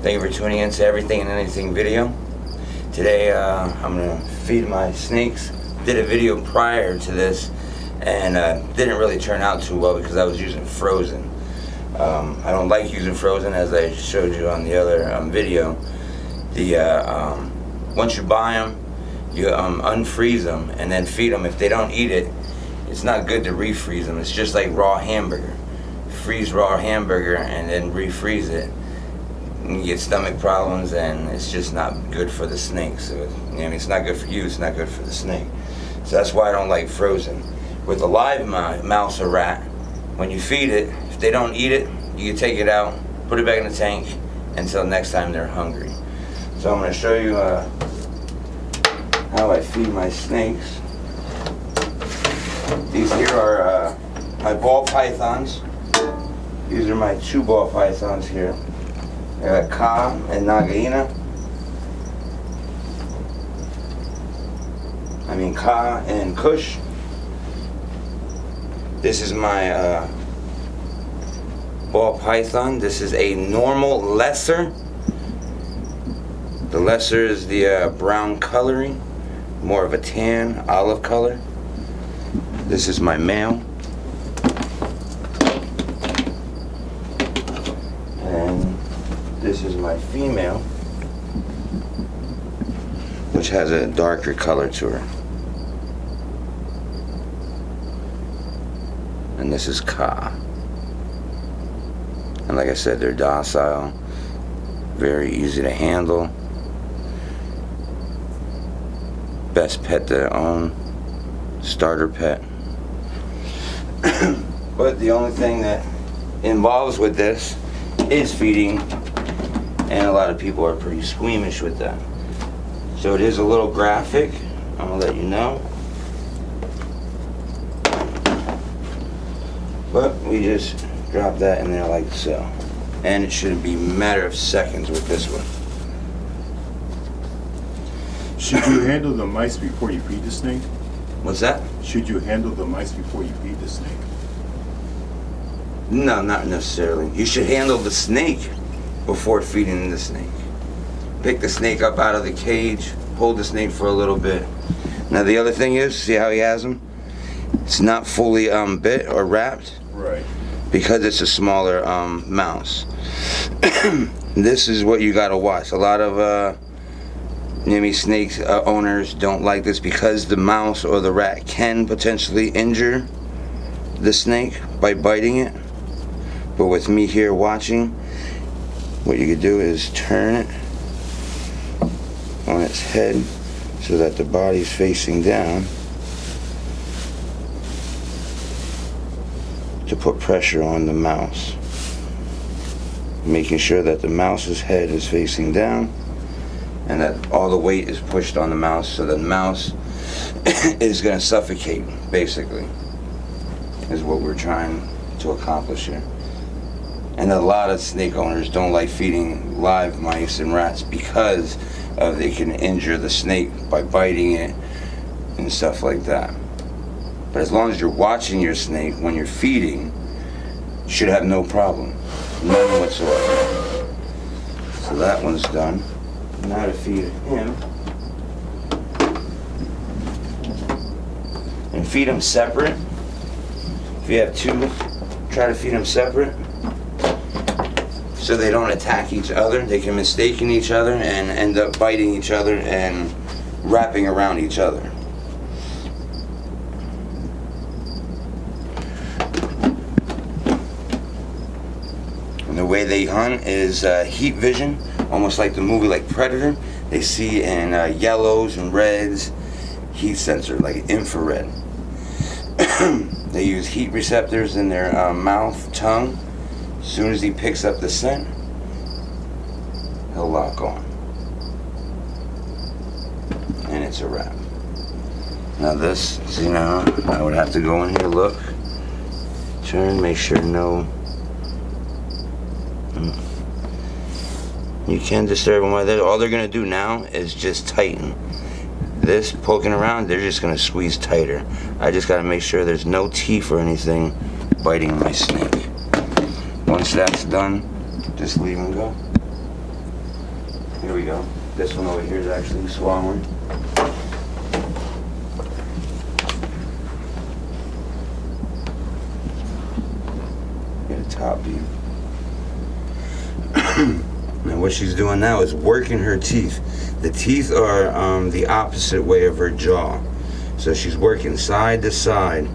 Thank you for tuning in to Everything and Anything video. Today I'm going to feed my snakes. Did a video prior to this and didn't really turn out too well because I was using frozen. I don't like using frozen, as I showed you on the other video. Once you buy them, you unfreeze them and then feed them. If they don't eat it, it's not good to refreeze them. It's just like raw hamburger. Freeze raw hamburger and then refreeze it. You get stomach problems, and it's just not good for the snake. So, it's not good for you, it's not good for the snake. So that's why I don't like frozen. With a live mouse or rat, when you feed it, if they don't eat it, you can take it out, put it back in the tank until next time they're hungry. So I'm going to show you how I feed my snakes. These here are my ball pythons. These are my 2 ball pythons here. I got Ka and Nagaina. Ka and Kush. This is my ball python. This is a normal lesser. The lesser is the brown coloring, more of a tan, olive color. This is my male. And this is my female, which has a darker color to her. And this is Ka. And like I said, they're docile, very easy to handle. Best pet to own, starter pet. But the only thing that involves with this is feeding, and a lot of people are pretty squeamish with that. So it is a little graphic, I'm gonna let you know. But we just drop that in there like so. And it should be a matter of seconds with this one. Should you handle the mice before you feed the snake? What's that? Should you handle the mice before you feed the snake? No, not necessarily. You should handle the snake before feeding the snake. Pick the snake up out of the cage, hold the snake for a little bit. Now the other thing is, see how he has him? It's not fully bit or wrapped. Right. Because it's a smaller mouse. This is what you gotta watch. A lot of snake owners don't like this because the mouse or the rat can potentially injure the snake by biting it. But with me here watching, what you could do is turn it on its head so that the body's facing down to put pressure on the mouse, making sure that the mouse's head is facing down and that all the weight is pushed on the mouse, so the mouse is going to suffocate, basically, is what we're trying to accomplish here. And a lot of snake owners don't like feeding live mice and rats because they can injure the snake by biting it and stuff like that. But as long as you're watching your snake when you're feeding, you should have no problem, none whatsoever. So that one's done. Now to feed him. And feed them separate. If you have 2, try to feed them separate so they don't attack each other. They can mistake each other and end up biting each other and wrapping around each other. And the way they hunt is heat vision, almost like the movie like Predator. They see in yellows and reds, heat sensor, like infrared. They use heat receptors in their mouth, tongue. As soon as he picks up the scent, he'll lock on. And it's a wrap. Now this, I would have to go in here, look, turn, make sure no. You can't disturb them while they're, all they're going to do now is just tighten. This, poking around, they're just going to squeeze tighter. I just got to make sure there's no teeth or anything biting my snake. Once that's done, just leave them go. Here we go. This one over here is actually swallowing. Get a top view. And what she's doing now is working her teeth. The teeth are the opposite way of her jaw. So she's working side to side,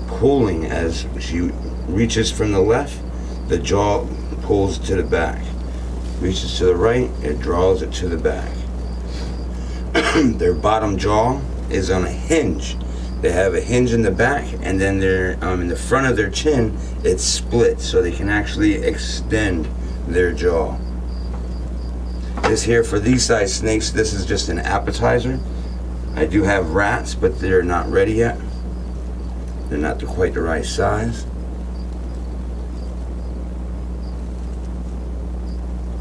pulling as she reaches from the left, the jaw pulls to the back. Reaches to the right, it draws it to the back. Their bottom jaw is on a hinge. They have a hinge in the back, and then they're in the front of their chin, it's split, so they can actually extend their jaw. This here, for these size snakes, this is just an appetizer. I do have rats, but they're not ready yet. They're not quite the right size.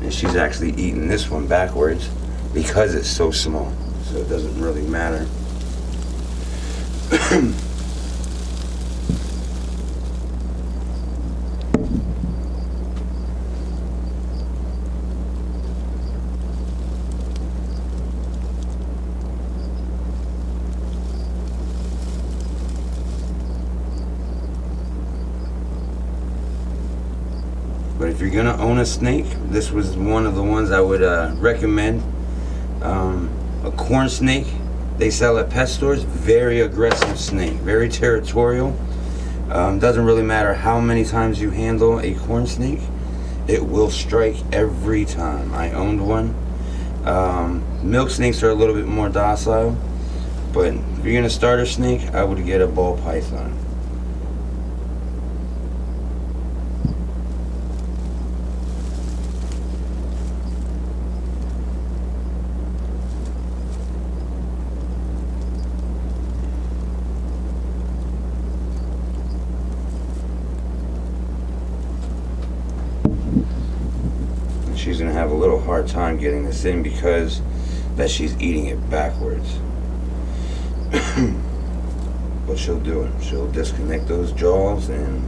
And she's actually eating this one backwards because it's so small, so it doesn't really matter. But if you're gonna own a snake, this was one of the ones I would recommend. A corn snake, they sell at pet stores. Very aggressive snake, very territorial. Doesn't really matter how many times you handle a corn snake, it will strike every time. I owned one. Milk snakes are a little bit more docile, but if you're gonna start a snake, I would get a ball python. She's gonna have a little hard time getting this in because that she's eating it backwards. But she'll do it. She'll disconnect those jaws and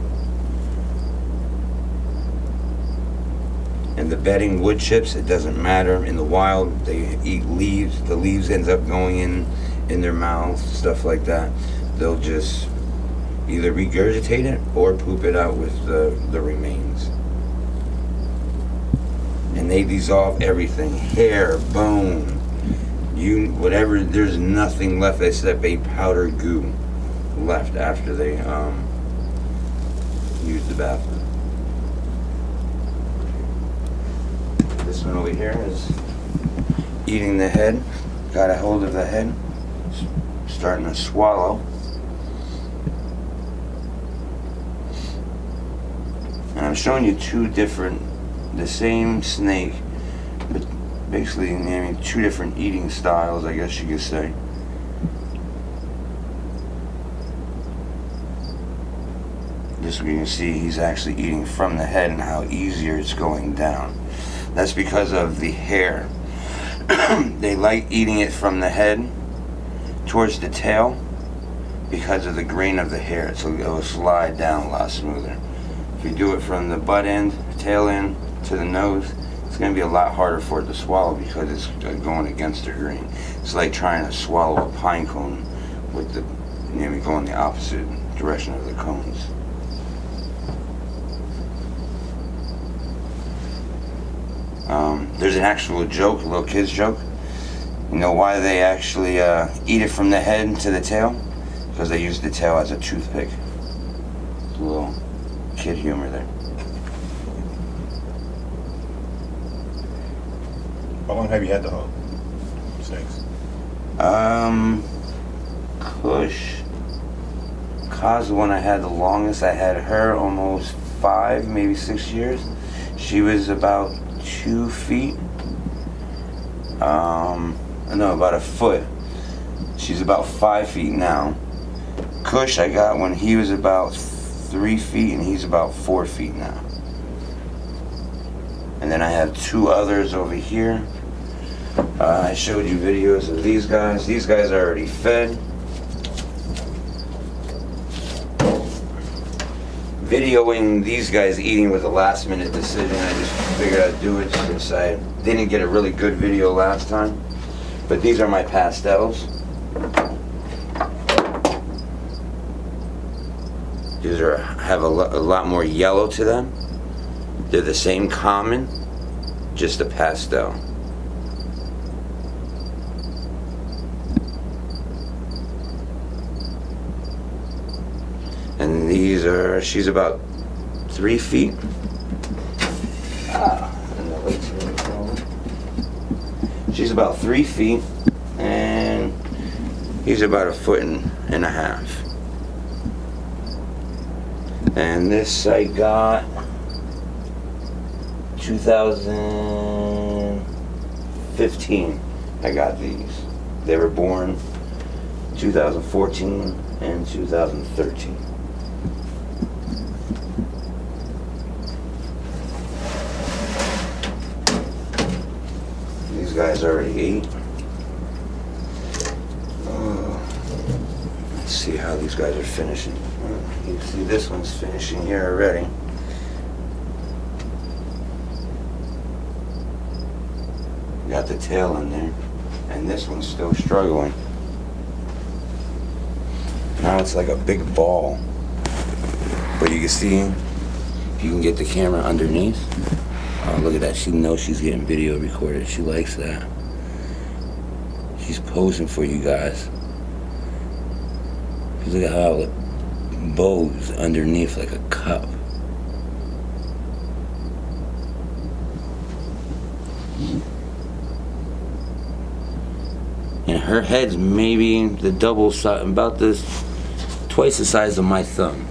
the bedding wood chips, it doesn't matter. In the wild, they eat leaves. The leaves ends up going in their mouth, stuff like that. They'll just either regurgitate it or poop it out with the remains. And they dissolve everything, hair, bone, whatever. There's nothing left except a powder goo left after they use the bathroom. This one over here is eating the head. Got a hold of the head, starting to swallow. And I'm showing you two different, the same snake, but basically two different eating styles, I guess you could say. This one you can see he's actually eating from the head and how easier it's going down. That's because of the hair. They like eating it from the head towards the tail because of the grain of the hair, so it'll slide down a lot smoother. If you do it from the butt end, tail end, to the nose, it's going to be a lot harder for it to swallow because it's going against the grain. It's like trying to swallow a pine cone with the, going the opposite direction of the cones. There's an actual joke, a little kid's joke. You know why they actually eat it from the head to the tail? Because they use the tail as a toothpick. It's a little kid humor there. How long have you had the hog? Snakes? Kush. Ka's the one I had the longest. I had her almost 5, maybe 6 years. She was about 2 feet. No, about a foot. She's about 5 feet now. Kush I got when he was about 3 feet, and he's about 4 feet now. And then I have 2 others over here. I showed you videos of these guys. These guys are already fed. videoing these guys eating was a last minute decision. I just figured I'd do it since I didn't get a really good video last time. But these are my pastels. These have a lot more yellow to them. They're the same common, just a pastel. And these are, she's about 3 feet. She's about 3 feet, and he's about 1.5 feet. And this I got 2015. I got these. They were born 2014 and 2013. These guys already ate. Let's see how these guys are finishing. You can see this one's finishing here already. Got the tail in there, and this one's still struggling. Now it's like a big ball. But you can see, if you can get the camera underneath, oh, look at that. She knows she's getting video recorded. She likes that. She's posing for you guys. Look at how it bows underneath like a cup. And her head's maybe the double size, about twice the size of my thumb.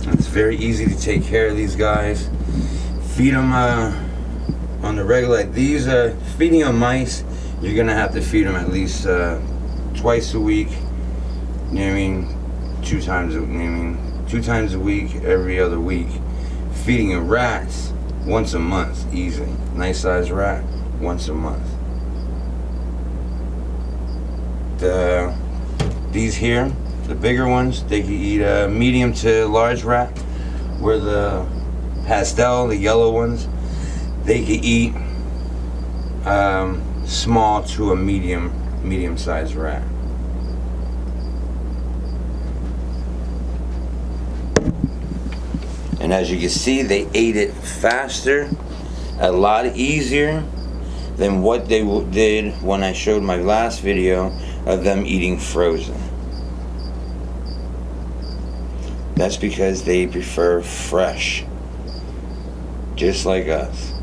It's very easy to take care of these guys. Feed them on the regular. Like these, feeding on mice, you're gonna have to feed them at least twice a week. You know what I mean? 2 times. You know what I mean? 2 times a week, every other week. Feeding a rats once a month, easy. Nice sized rat, once a month. These here, the bigger ones, they can eat a medium to large rat. Where the pastel, the yellow ones, they can eat small to a medium-sized rat. And as you can see, they ate it faster, a lot easier than what they did when I showed my last video of them eating frozen. That's because they prefer fresh, just like us.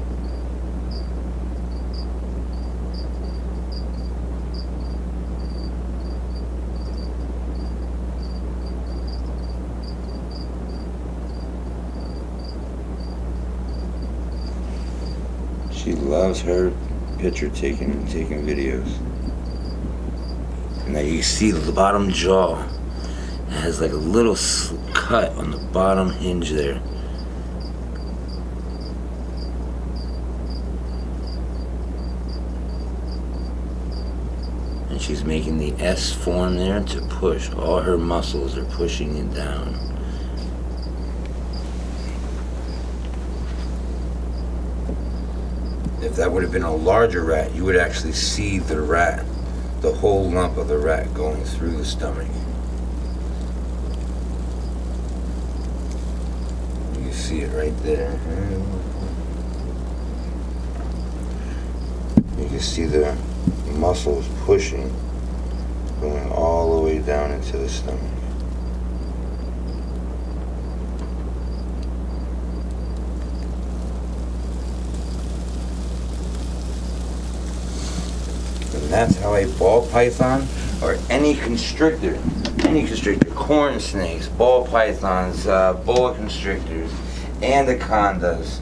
She loves her picture taking videos. And now you see the bottom jaw. It has like a little cut on the bottom hinge there. And she's making the S form there to push. All her muscles are pushing it down. If that would have been a larger rat, you would actually see the rat, the whole lump of the rat going through the stomach. You see it right there. You can see the muscles pushing, going all the way down into the stomach. And that's how a ball python, or any constrictor, corn snakes, ball pythons, boa constrictors, anacondas,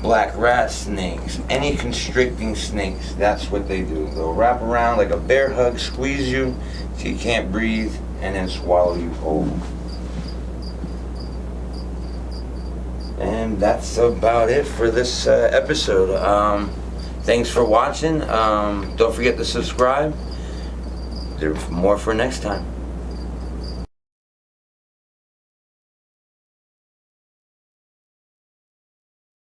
black rat snakes, any constricting snakes, that's what they do. They'll wrap around like a bear hug, squeeze you so you can't breathe, and then swallow you whole. And that's about it for this episode. Thanks for watching. Don't forget to subscribe. There's more for next time.